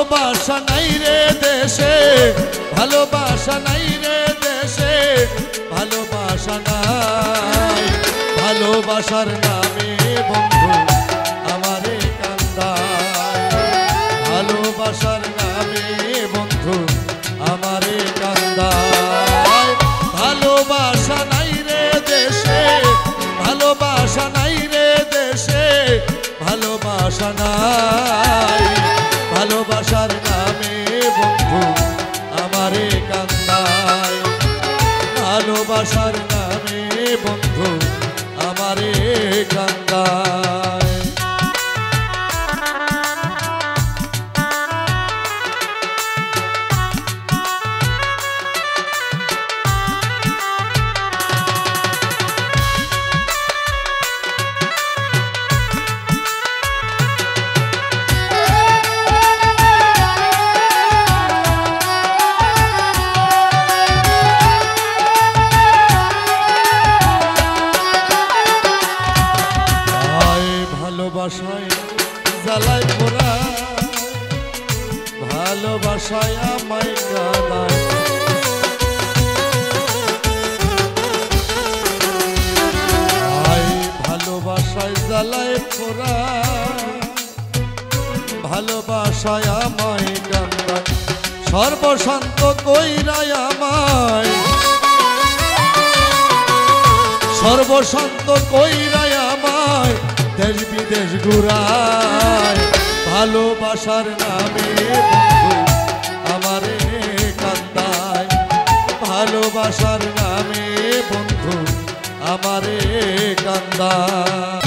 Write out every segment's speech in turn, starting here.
ভালোবাসা নাই রে দেশে, ভালোবাসা নাই রে দেশে, ভালোবাসা নাই। ভালোবাসার নামে বন্ধু আমারে কান্দায়, ভালোবাসার নামে বন্ধু আমারে কান্দায়। ভালোবাসা নাই রে দেশে, ভালোবাসা নাই রে দেশে, ভালোবাসা নাই। ভালোবাসার নামে বন্ধু আমারে কান্দায়, ভালোবাসার নামে বন্ধু আমারে কান্দায়। ভালোবাসায় জ্বালায় পোড়া, ভালোবাসায় আমায় কাঁদায়। ভালোবাসায় জ্বালায় পোড়া, ভালোবাসায় আমায় কাঁদায়। সর্বশান্ত কইরায় আমায়, সর্বশান্ত কইরায় আমায় দেশ বিদেশ ঘুরায়। ভালোবাসার নামে বন্ধু আমারে কান্দায়, ভালোবাসার নামে বন্ধু আমারে কান্দায়।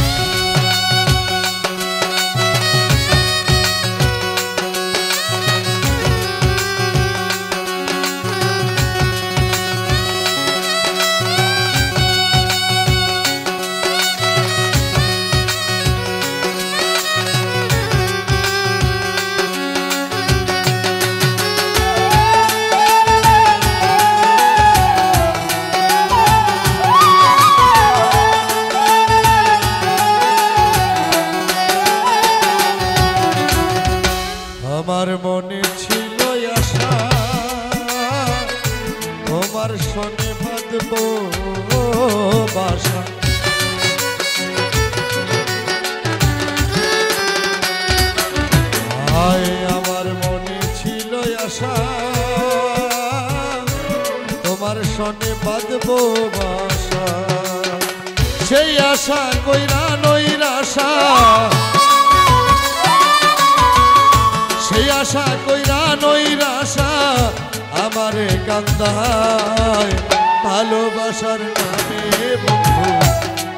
আমার মনে ছিল আশা তোমার সনে বাঁধব বাসা, আমার মনে ছিল আশা তোমার সনে বাঁধব বাসা। সেই আশা কইরা নৈরাশা, সেই আশা কইরা নৈরাশা আমারে কান্দায়। ভালোবাসার নামে বন্ধু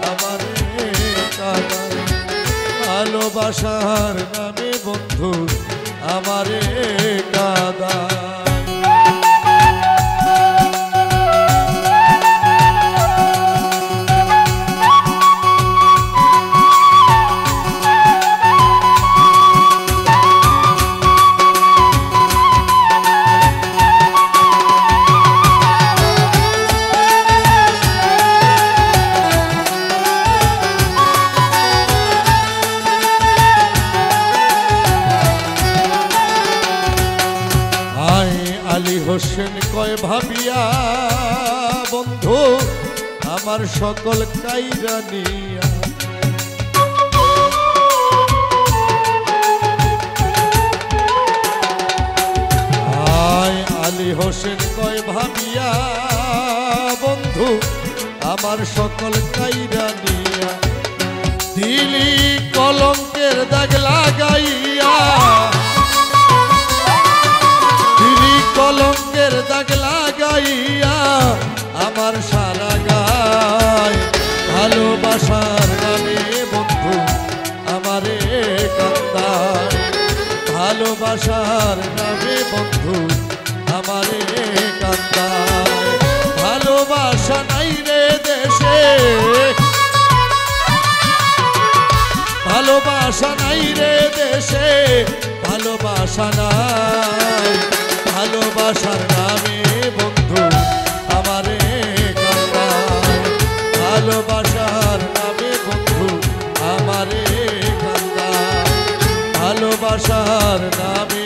আমারে কাঁদায়, ভালোবাসার নামে বন্ধু আমারে কাঁদায়। আলী হোসেন কয় ভাবিয়া বন্ধু আমার সকল কাইরা নিয়া। আলী হোসেন কয় ভাবিয়া বন্ধু আমার সকল কাইরা নিয়া। দিলি কলঙ্কের দাগ লাগাইয়া, কলঙ্কের দাগ লাগাইয়া আমার সারা গায়। ভালোবাসার নামে বন্ধু আমারে কান্দায়, ভালোবাসার নামে বন্ধু আমারে কান্দায়। ভালোবাসা নাই রে দেশে, ভালোবাসা নাই রে দেশে, ভালোবাসা নাই। ভালোবাসার নামে বন্ধু আমারে কাঁদায়, ভালোবাসার নামে বন্ধু আমারে কাঁদায়, ভালোবাসার নামে